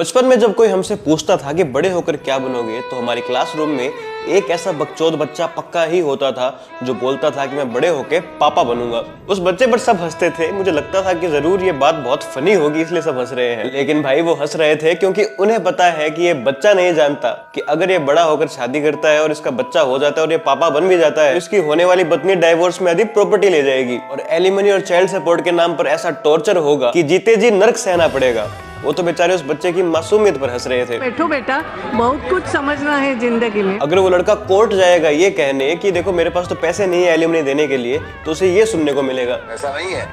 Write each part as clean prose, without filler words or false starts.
बचपन में जब कोई हमसे पूछता था कि बड़े होकर क्या बनोगे, तो हमारी क्लासरूम में एक ऐसा बकचोद बच्चा पक्का ही होता था जो बोलता था कि मैं बड़े होकर पापा बनूंगा। उस बच्चे पर सब हंसते थे। मुझे लगता था कि जरूर ये बात बहुत फनी होगी इसलिए सब हंस रहे हैं, लेकिन भाई वो हंस रहे थे क्योंकि उन्हें पता है कि ये बच्चा नहीं जानता कि अगर ये बड़ा होकर शादी करता है और इसका बच्चा हो जाता है और ये पापा बन भी जाता है, तो इसकी होने वाली पत्नी डाइवोर्स में आधी प्रॉपर्टी ले जाएगी और एलिमनी और चाइल्ड सपोर्ट के नाम पर ऐसा टॉर्चर होगा कि जीते जी नर्क सहना पड़ेगा। वो तो बेचारे उस बच्चे की मासूमियत पर हंस रहे थे। बैठो बेटा, बहुत कुछ समझना है जिंदगी में। अगर वो लड़का कोर्ट जाएगा ये कहने कि देखो मेरे पास तो पैसे नहीं है एलिमनी देने के लिए, तो उसे ये सुनने को मिलेगा, ऐसा नहीं है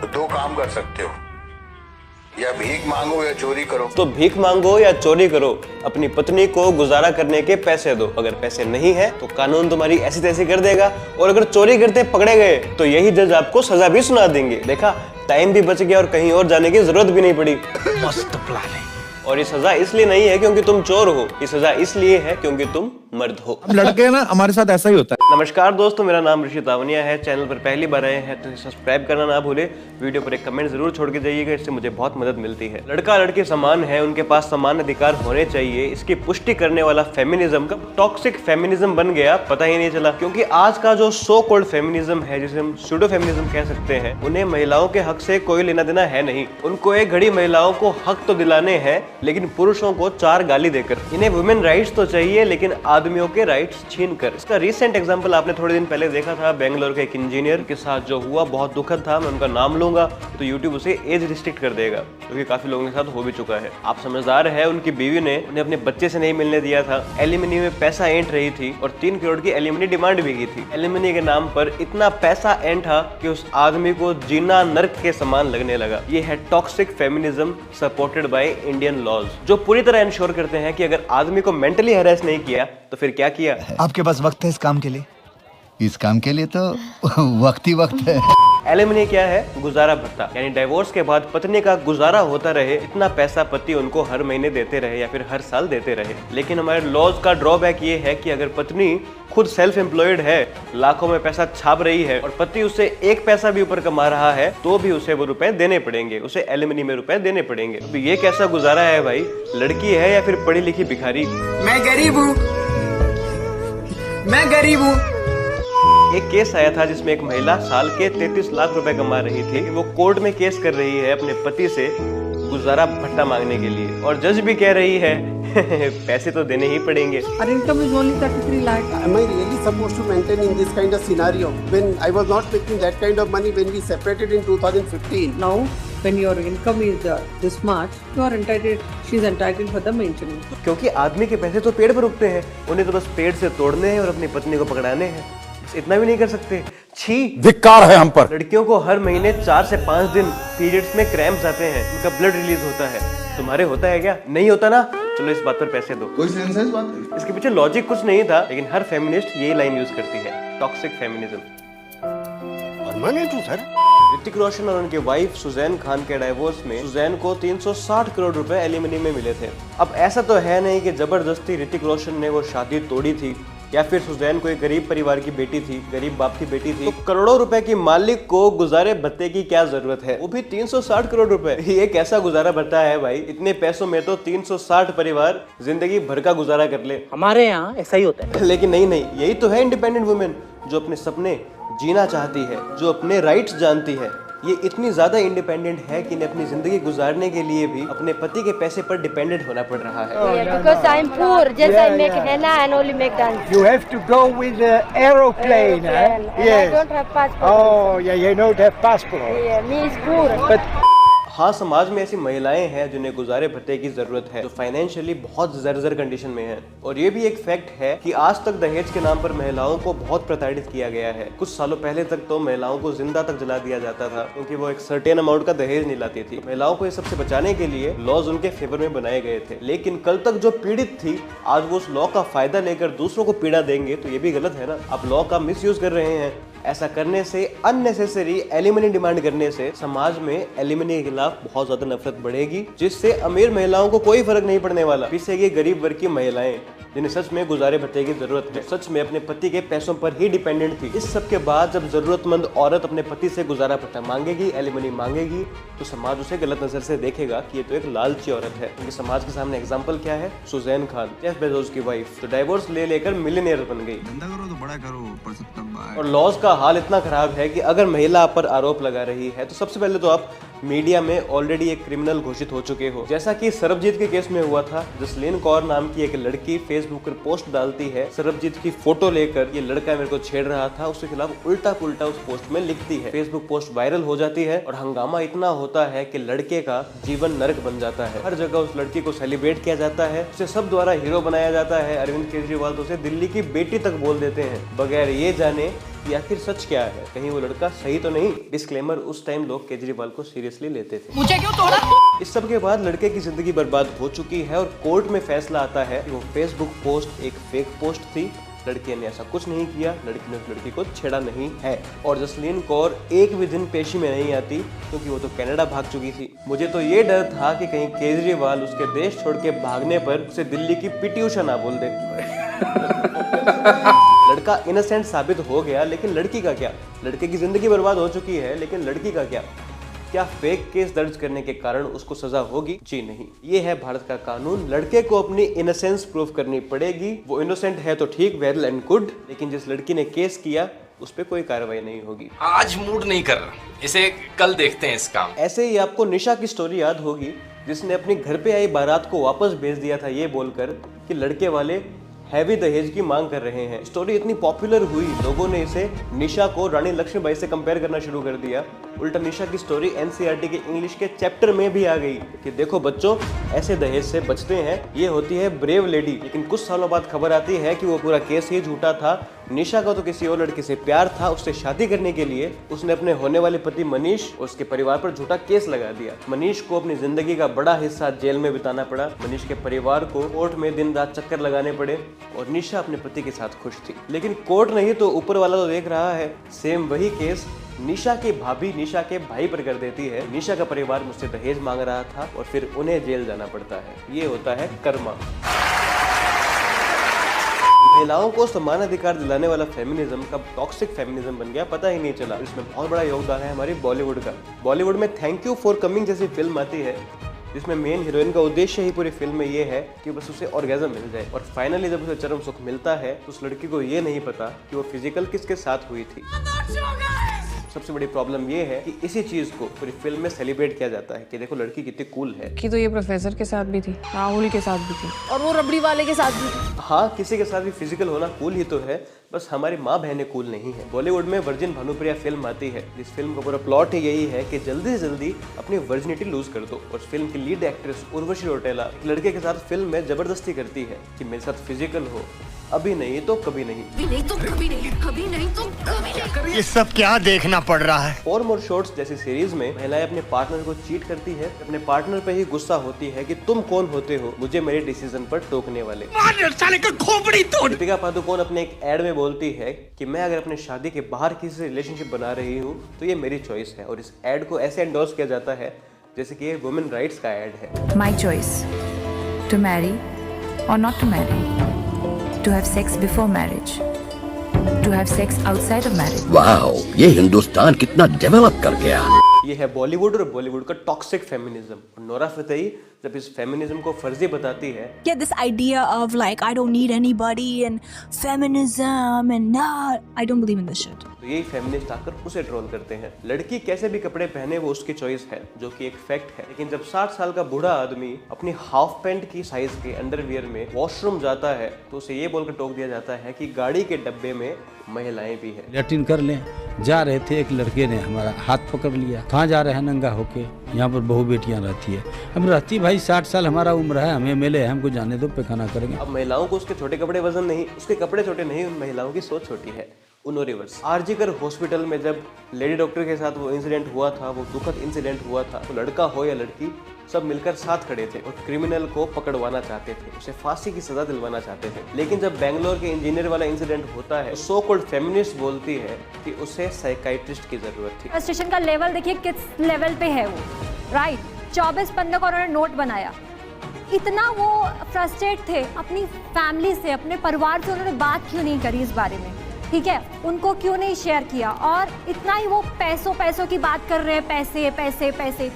तो दो काम कर सकते हो, या भीख मांगो या चोरी करो। तो भीख मांगो या चोरी करो, अपनी पत्नी को गुजारा करने के पैसे दो। अगर पैसे नहीं है तो कानून तुम्हारी ऐसी तैसी कर देगा, और अगर चोरी करते पकड़े गए तो यही जज आपको सजा भी सुना देंगे। देखा, टाइम भी बच गया और कहीं और जाने की जरूरत भी नहीं पड़ी। मस्त प्लान है। और ये सजा इसलिए नहीं है क्योंकि तुम चोर हो, ये सजा इसलिए है क्योंकि तुम मर्द हो। हम लड़के ना, हमारे साथ ऐसा ही होता है। नमस्कार दोस्तों, मेरा नाम ऋषि तावनिया है। चैनल पर पहली बार आए हैं तो सब्सक्राइब करना ना भूले। वीडियो पर एक कमेंट जरूर छोड़ के जाइएगा, इससे मुझे बहुत मदद मिलती है। लड़का लड़की समान है, उनके पास समान अधिकार होने चाहिए, इसकी पुष्टि करने वाला फेमिनिज्म कब टॉक्सिक फेमिनिज्म बन गया पता ही नहीं चला। क्योंकि आज का जो सो कॉल्ड फेमिनिज्म है, जिसे हम सूडो फेमिनिज्म कह सकते हैं, उन्हें महिलाओं के हक से कोई लेना देना है नहीं। उनको एक घड़ी महिलाओं को हक तो दिलाने हैं, लेकिन पुरुषों को 4 गाली देकर। इन्हें वुमेन राइट्स तो चाहिए, लेकिन आदमियों के राइट्स छीन कर। इसका रिसेंट एग्जांपल आपने थोड़े दिन पहले देखा था, बेंगलोर के एक इंजीनियर के साथ जो हुआ, बहुत दुखद था। मैं उनका नाम लूंगा तो यूट्यूब उसे एज रिस्ट्रिक्ट कर देगा, क्योंकि काफी लोगों के साथ हो भी चुका है। आप समझदार है, उनकी बीवी ने उन्हें अपने बच्चे से नहीं मिलने दिया था, एलिमनी में पैसा ऐंठ रही थी और 3 करोड़ की एलिमनी डिमांड भी की थी। एलिमनी के नाम पर इतना पैसा ऐंठा कि उस आदमी को जीना नर्क के समान लगने लगा। ये है toxic feminism supported by Indian laws, जो पूरी तरह इंश्योर करते हैं कि अगर आदमी को मेंटली हैरेस नहीं किया तो फिर क्या किया। आपके पास वक्त है इस काम के लिए? इस काम के लिए तो वक्त ही वक्त है। एलिमनी क्या है? गुजारा भत्ता, यानी डाइवोर्स के बाद पत्नी का गुजारा होता रहे, इतना पैसा पति उनको हर महीने देते रहे या फिर हर साल देते रहे। लेकिन हमारे लॉज का ड्रॉबैक ये है कि अगर पत्नी खुद सेल्फ एम्प्लॉयड है, लाखों में पैसा छाप रही है और पति उससे 1 पैसा भी ऊपर कमा रहा है, तो भी उसे वो रुपए देने पड़ेंगे, उसे एलिमनी में रुपए देने पड़ेंगे। तो ये कैसा गुजारा है भाई? लड़की है या फिर पढ़ी लिखी भिखारी? मैं गरीब हूँ, मैं गरीब हूँ। एक केस आया था जिसमें एक महिला साल के 33 लाख रुपए कमा रही थी। वो कोर्ट में केस कर रही है अपने पति से गुजारा भत्ता मांगने के लिए, और जज भी कह रही है पैसे तो देने ही पड़ेंगे। Our income is only 33 lakh. Am I really supposed to maintain in this kind of scenario when I was not making that kind of money when we separated in 2015? Now, when your income is this much, you are entitled. She is entitled for the maintenance. क्योंकि आदमी के पैसे तो पेड़ पर उगते हैं, उन्हें तो बस पेड़ से तोड़ने हैं और अपनी पत्नी को पकड़ाने हैं, बस इतना भी नहीं कर सकते। छी, धिक्कार है हम पर। लड़कियों को हर महीने 4 से 5 दिन पीरियड्स में क्रैम्प्स आते हैं, उनका ब्लड रिलीज होता है। तुम्हारे होता है क्या? नहीं होता ना? चलो इस बात पर पैसे दो। कोई सेंस है इस बात में? इसके पीछे लॉजिक कुछ नहीं था, लेकिन हर फेमिनिस्ट यही लाइन यूज करती है, टॉक्सिक फेमिनिज्म। ऋतिक रोशन और उनके वाइफ सुजैन खान के डाइवोर्स में सुजैन को 360 करोड़ रुपए एलिमनी में मिले थे। अब ऐसा तो है नहीं कि जबरदस्ती ऋतिक रोशन ने वो शादी तोड़ी थी, या फिर सुजैन कोई गरीब परिवार की बेटी थी, गरीब बाप की बेटी थी। तो करोड़ों रुपए की मालिक को गुजारे भत्ते की क्या जरूरत है, वो भी 360 करोड़ रुपए। ये कैसा गुजारा भत्ता है भाई? इतने पैसों में तो 360 परिवार जिंदगी भर का गुजारा कर ले। हमारे यहाँ ऐसा ही होता है। लेकिन नहीं, यही तो है इंडिपेंडेंट वुमेन, जो अपने सपने जीना चाहती है, जो अपने राइट्स जानती है। ये इतनी ज्यादा इंडिपेंडेंट है कि इन्हें अपनी जिंदगी गुजारने के लिए भी अपने पति के पैसे पर डिपेंडेंट होना पड़ रहा है। Because I'm poor, just I make henna and only make dance. You have to go with the aeroplane, And I Yes. don't have passport. Oh, yeah, you don't have passport. Yeah, me is poor. But हाँ, समाज में ऐसी महिलाएं हैं जिन्हें गुजारे भत्ते की जरूरत है, जो फाइनेंशियली बहुत जर्जर कंडीशन में हैं। और ये भी एक फैक्ट है कि आज तक दहेज के नाम पर महिलाओं को बहुत प्रताड़ित किया गया है। कुछ सालों पहले तक तो महिलाओं को जिंदा तक जला दिया जाता था, क्योंकि वो एक सर्टेन अमाउंट का दहेज नहीं लाती थी। महिलाओं को इस सबसे बचाने के लिए लॉज उनके फेवर में बनाए गए थे, लेकिन कल तक जो पीड़ित थी, आज वो उस लॉ का फायदा लेकर दूसरों को पीड़ा देंगे, तो ये भी गलत है ना। आप लॉ का मिसयूज कर रहे हैं। ऐसा करने से, अननेसेसरी एलिमनी डिमांड करने से समाज में एलिमनी के खिलाफ बहुत ज्यादा नफरत बढ़ेगी, जिससे अमीर महिलाओं को कोई फर्क नहीं पड़ने वाला, पिसेगी गरीब वर्ग की महिलाएं। जिन्हें सच में गुजारे भत्ते की जरूरत है, सच में अपने पति के पैसों पर ही डिपेंडेंट थी। इस सब के बाद जब जरूरतमंद औरत अपने पति से गुजारा भत्ता मांगेगी, एलिमनी मांगेगी, तो समाज उसे गलत नजर से देखेगा कि ये तो एक लालची औरत है। क्योंकि समाज के सामने एग्जाम्पल क्या है? सुजैन खान, जेफ बेजोस की वाइफ, तो डाइवोर्स ले लेकर मिलियनेयर बन गई। और लॉज का हाल इतना खराब है कि अगर महिला आप पर आरोप लगा रही है तो सबसे पहले तो आप मीडिया में ऑलरेडी एक क्रिमिनल घोषित हो चुके हो, जैसा कि सरबजीत के केस में हुआ था। जसलीन कौर नाम की एक लड़की फेसबुक पर पोस्ट डालती है, सरबजीत की फोटो लेकर ये लड़का मेरे को छेड़ रहा था, उसके खिलाफ उल्टा पुल्टा उस पोस्ट में लिखती है। फेसबुक पोस्ट वायरल हो जाती है और हंगामा इतना होता है कि लड़के का जीवन नरक बन जाता है। हर जगह उस लड़की को सेलिब्रेट किया जाता है, उसे सब द्वारा हीरो बनाया जाता है। अरविंद केजरीवाल तो उसे दिल्ली की बेटी तक बोल देते हैं, बगैर ये जाने कि आखिर सच क्या है, कहीं वो लड़का सही तो नहीं। डिस्क्लेमर, उस टाइम लोग केजरीवाल को सीरियसली लेते थे। मुझे क्यों तोड़ा? इस सब के बाद लड़के की जिंदगी बर्बाद हो चुकी है और कोर्ट में फैसला आता है कि वो फेसबुक पोस्ट एक फेक पोस्ट थी, लड़के ने ऐसा कुछ नहीं किया, लड़की ने उस लड़की को छेड़ा नहीं है। और जसलीन कौर एक भी दिन पेशी में नहीं आती क्योंकि वो तो कनाडा भाग चुकी थी। मुझे तो ये डर था कि कहीं केजरीवाल उसके देश छोड़ के भागने पर उसे दिल्ली की पीटी उषा ना बोल दे। लड़का इनोसेंट साबित हो गया, लेकिन लड़की का क्या? लड़के की जिंदगी बर्बाद हो चुकी है, लेकिन लड़की का क्या? क्या फेक केस दर्ज करने के कारण उसको सजा होगी? जी नहीं। ये है भारत का कानून। लड़के को अपनी इनोसेंस प्रूव करनी पड़ेगी। वो इनोसेंट है तो ठीक, वेल एंड गुड, लेकिन जिस लड़की ने केस किया उस पर कोई कार्रवाई नहीं होगी। आज मूड नहीं कर रहा, इसे कल देखते हैं इस काम। ऐसे ही आपको निशा की स्टोरी याद होगी, जिसने अपने घर पे आई बारात को वापस भेज दिया था ये बोलकर कि लड़के वाले हैवी दहेज की मांग कर रहे हैं। स्टोरी इतनी पॉपुलर हुई, लोगों ने इसे निशा को रानी लक्ष्मीबाई से कंपेयर करना शुरू कर दिया। उल्टा निशा की स्टोरी एनसीईआरटी के इंग्लिश के चैप्टर में भी आ गई कि देखो बच्चों, ऐसे दहेज से बचते हैं, ये होती है ब्रेव लेडी। लेकिन कुछ सालों बाद खबर आती है कि वो पूरा केस ही झूठा था। निशा का तो किसी और लड़के से प्यार था, उससे शादी करने के लिए उसने अपने होने वाले पति मनीष और उसके परिवार पर झूठा केस लगा दिया। मनीष को अपनी जिंदगी का बड़ा हिस्सा जेल में बिताना पड़ा। मनीष के परिवार को कोर्ट में दिन रात चक्कर लगाने पड़े और निशा अपने पति के साथ खुश थी। लेकिन कोर्ट नहीं तो ऊपर वाला तो देख रहा है, सेम वही केस निशा की भाभी निशा के भाई पर कर देती है। निशा का परिवार मुझसे दहेज मांग रहा था और फिर उन्हें जेल जाना पड़ता है। ये होता है कर्मा। महिलाओं को समान अधिकार दिलाने वाला फेमिनिज्म कब टॉक्सिक फेमिनिज्म बन गया पता ही नहीं चला। इसमें बहुत बड़ा योगदान है हमारी बॉलीवुड का। बॉलीवुड में थैंक यू फॉर कमिंग जैसी फिल्म आती है, जिसमें मेन हीरोइन का उद्देश्य ही पूरी फिल्म में ये है कि बस उसे ऑर्गेज़म मिल जाए, और फाइनली जब उसे चरम सुख मिलता है तो उस लड़की को ये नहीं पता कि वो फिजिकल किसके साथ हुई थी। सबसे बड़ी प्रॉब्लम ये है कि इसी चीज को पूरी फिल्म में सेलिब्रेट किया जाता है कि देखो लड़की कितनी कूल है। कि तो ये प्रोफेसर के साथ भी थी, राहुल के साथ भी थी, और वो रबड़ी वाले के साथ भी थी। हाँ, किसी के साथ भी फिजिकल होना कूल ही तो है, बस हमारी माँ बहनें कूल नहीं है। बॉलीवुड में वर्जिन भानुप्रिया फिल्म आती है, जिस फिल्म का पूरा प्लॉट ही यही है कि जल्दी से जल्दी अपनी वर्जिनिटी लूज कर दो। और फिल्म की लीड एक्ट्रेस उर्वशी रौटेला एक लड़के के साथ फिल्म में जबरदस्ती करती है कि मेरे साथ फिजिकल हो, अभी नहीं तो कभी नहीं, नहीं तो कभी नहीं, कभी नहीं तो कभी नहीं। ये सब क्या देखना पड़ रहा है? फॉर मोर शॉट्स जैसी सीरीज में महिलाएं अपने पार्टनर को चीट करती है, अपने पार्टनर पे ही गुस्सा होती है कि तुम कौन होते हो मुझे मेरे डिसीजन पर टोकने वाले। दीपिका पादुकोण अपने एक एड में बोलती है कि मैं अगर अपने शादी के बाहर किसी से रिलेशनशिप बना रही हूँ तो ये मेरी चॉइस है, और इस एड को ऐसे एंडोर्स किया जाता है जैसे कि ये वुमेन राइट्स का एड है। माई चॉइस टू मैरी और not to marry, to have sex before marriage, to have sex outside of marriage. Wow, ये हिंदुस्तान कितना डेवलप कर गया। ये है बॉलीवुड और बॉलीवुड का टॉक्सिक फेमिनिज्म। और नोरा फतेही जब इस फेमिनिज्म को फर्जी बताती है, Yeah, this idea of like I don't need anybody and feminism and not, I don't believe in this shit. तो यही फेमिनिस्ट आकर उसे ट्रोल करते हैं। लड़की कैसे भी कपड़े पहने वो उसकी चॉइस है, जो कि एक फैक्ट है। लेकिन जब 60 साल का बूढ़ा आदमी अपनी हाफ पैंट की साइज के अंडरवियर में वॉशरूम जाता है तो उसे ये बोलकर टोक दिया जाता है कि गाड़ी के डब्बे में महिलाएं भी हैं। लैट्रिन कर लें, जा रहे थे, एक लड़के ने हमारा हाथ पकड़ लिया, कहाँ जा रहे हैं नंगा होके, यहाँ पर बहू बेटियां रहती है। अब रहती भाई 60 साल हमारा उम्र है, हमें मिले है, हमको जाने दो, पैखाना करेंगे। अब महिलाओं को उसके छोटे कपड़े वजन नहीं, उसके कपड़े छोटे नहीं, उन महिलाओं की सोच छोटी है। उनो रिवर्स। आरजीकर हॉस्पिटल में जब लेडी डॉक्टर के साथ वो इंसिडेंट हुआ था, वो दुखद इंसिडेंट हुआ था, तो लड़का हो या लड़की सब मिलकर साथ खड़े थे और क्रिमिनल को पकड़वाना चाहते थे, उसे फांसी की सजा दिलवाना चाहते थे। लेकिन जब बेंगलोर के इंजीनियर वाला इंसिडेंट होता है, सो कॉल्ड फेमिनिस्ट बोलती है कि उसे साइकाइट्रिस्ट की जरूरत थी। फ्रस्ट्रेशन का लेवल देखिए किस लेवल पे है वो, राइट। 24 पन्ने का उन्होंने नोट बनाया, इतना वो फ्रस्ट्रेट थे अपनी फैमिली से, अपने परिवार से, उन्होंने बात क्यों नहीं करी इस बारे में, ठीक है, उनको क्यों नहीं शेयर किया, और इतना ही वो पैसों की बात कर रहे हैं, पैसे पैसे पैसे,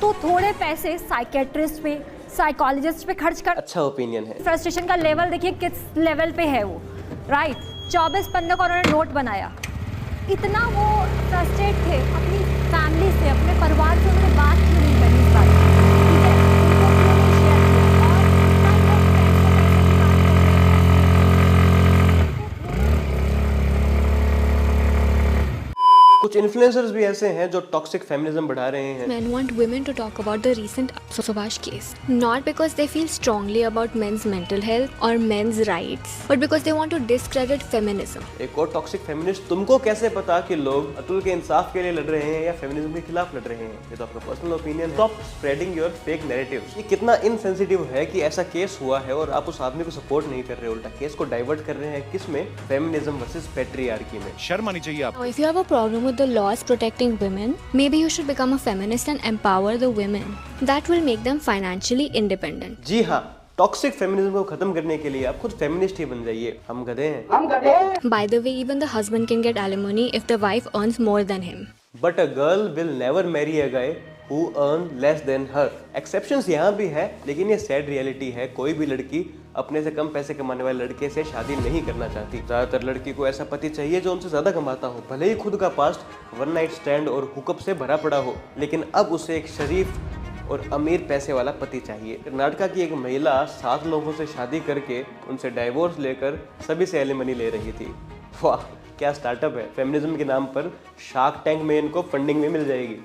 तो थोड़े पैसे साइकेट्रिस्ट पे, साइकोलॉजिस्ट पे खर्च कर। अच्छा ओपिनियन है। फ्रस्ट्रेशन का लेवल देखिए किस लेवल पे है वो, राइट। 24 पन्ने का उन्होंने नोट बनाया, इतना वो फ्रस्ट्रेट थे अपनी फैमिली से, अपने परिवार से, उन्होंने बात क्यों नहीं करी इस बारे में, ठीक है, उनको क्यों नहीं शेयर किया, और इतना ही वो पैसों की बात कर रहे हैं। कुछ इन्फ्लुएंसर्स भी ऐसे हैं जो टॉक्सिक फेमिनिज्म बढ़ा रहे हैं। Men want women to talk about the recent Subhash case, not because they feel strongly about men's mental health or men's rights, but because they want to discredit feminism. एक और toxic feminist, तुमको कैसे पता कि लोग अतुल के इंसाफ के लिए लड़ रहे हैं या फेमिनिज्म के खिलाफ लड़ रहे हैं? ये तो आपका पर्सनल ओपिनियन है। Stop spreading your fake narratives. ये कितना इनसेंसिटिव है कि ऐसा केस हुआ है और आप उस आदमी को सपोर्ट नहीं कर रहे, उल्टा केस को डाइवर्ट कर रहे हैं किसमें? फेमिनिज्म वर्सेस पैट्रियार्की में। शर्म आनी चाहिए आपको। Now, if you have a problem with the laws protecting women, maybe you should become a feminist and empower the women. That will make them financially independent. जी हाँ, टॉक्सिक फेमिनिज्म को खत्म करने के लिए आप खुद फेमिनिस्ट ही बन जाइए। हम गधे हैं। By the way, even the husband can get alimony if the wife earns more than him. But a girl will never marry a guy who earn less than her. Exceptions यहाँ भी है, लेकिन ये सैड रियलिटी है। कोई भी लड़की अपने से कम पैसे कमाने वाले लड़के से शादी नहीं करना चाहती। ज़्यादातर लड़की को ऐसा पति चाहिए जो उनसे ज़्यादा कमाता हो, भले ही खुद का पास्ट वन नाइट स्टैंड और हुकअप से भरा पड़ा हो, लेकिन अब उसे एक शरीफ और अमीर पैसे वाला पति चाहिए। कर्नाटका की एक महिला 7 लोगों से शादी करके उनसे डाइवोर्स लेकर सभी से एलिमनी ले रही थी। वाह, क्या स्टार्टअप है। फेमिनिज्म के नाम पर शार्क टैंक में इनको फंडिंग में मिल जाएगी।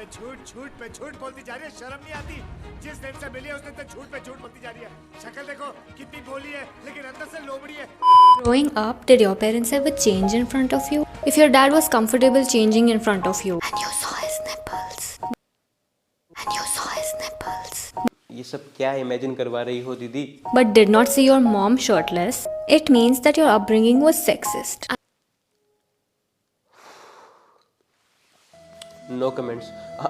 झूठ बोलती जा रही है, शर्म नहीं आती? जिस दिन से मिली है उसने तो झूठ पे झूठ बोलती जा रही है। शक्ल देखो कितनी भोली है, लेकिन अंदर से लोमड़ी है। Growing up, did your parents ever change in front of you? If your dad was comfortable changing in front of you, and you saw his nipples, ये सब क्या इमेजिन करवा रही हो दीदी? but did not see your mom shirtless, it means that your upbringing was sexist. No comments.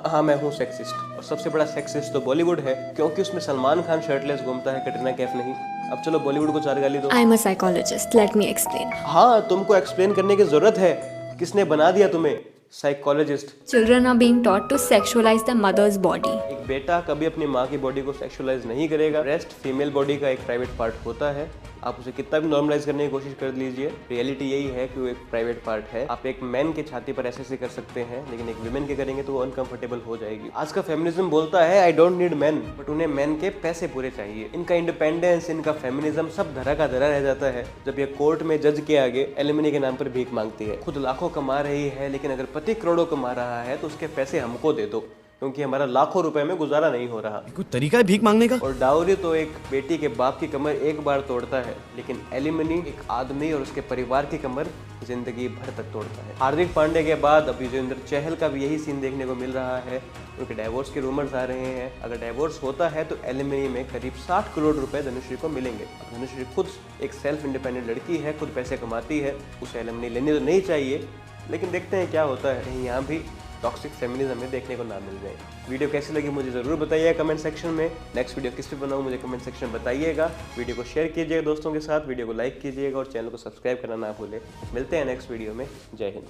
हाँ, मैं हूँ सेक्सिस्ट, और सबसे बड़ा सेक्सिस्ट तो बॉलीवुड है, क्योंकि उसमें सलमान खान शर्टलेस घूमता है, कटरीना कैफ नहीं। अब चलो बॉलीवुड को 4 गाली दो। I'm a psychologist. Let me explain. हाँ, तुमको एक्सप्लेन करने की जरूरत है। किसने बना दिया तुम्हें psychologist? Children are being taught to sexualize their mother's body. एक बेटा कभी अपनी माँ की बॉडी को सेक्सुअलाइज नहीं करेगा। ब्रेस्ट फीमेल बॉडी का एक प्राइवेट पार्ट होता है, आप उसे कितना भी नॉर्मलाइज करने की कोशिश कर लीजिए, रियलिटी यही है कि वो एक प्राइवेट पार्ट है। आप एक मैन के छाती पर ऐसे कर सकते हैं, लेकिन एक विमेन के करेंगे तो वो अनकंफर्टेबल हो जाएगी। आज का फेमिनिज्म बोलता है I don't need man, but उन्हें मैन के पैसे पूरे चाहिए। इनका इंडिपेंडेंस, इनका फेमिनिज्म सब धरा का धरा रह जाता है जब ये कोर्ट में जज के आगे एलिमनी के नाम पर भीख मांगती है। खुद लाखों कमा रही है, लेकिन अगर पति करोड़ों कमा रहा है तो उसके पैसे हमको दे दो, क्योंकि हमारा लाखों रुपए में गुजारा नहीं हो रहा। कोई तरीका है भीख मांगने का? और डाउरी तो एक बेटी के बाप की कमर एक बार तोड़ता है, लेकिन एलिमनी एक आदमी और उसके परिवार की कमर जिंदगी भर तक तोड़ता है। हार्दिक पांडे के बाद अब युजवेंद्र चहल का भी यही सीन देखने को मिल रहा है। उनके डाइवोर्स के रूमर्स आ रहे हैं। अगर डाइवोर्स होता है तो एलिमनी में करीब 60 करोड़ रुपए धनुश्री को मिलेंगे। अब धनुश्री खुद एक सेल्फ इंडिपेंडेंट लड़की है, खुद पैसे कमाती है, उसे एलिमनी लेनी तो नहीं चाहिए, लेकिन देखते हैं क्या होता है। कहीं यहाँ भी टॉक्सिक फेमिनिज्म में देखने को ना मिल जाए। वीडियो कैसी लगी मुझे ज़रूर बताइएगा कमेंट सेक्शन में। नेक्स्ट वीडियो किस पे बनाऊँ मुझे कमेंट सेक्शन में बताइएगा। वीडियो को शेयर कीजिएगा दोस्तों के साथ, वीडियो को लाइक कीजिएगा और चैनल को सब्सक्राइब करना ना भूलें। मिलते हैं नेक्स्ट वीडियो में। जय हिंद।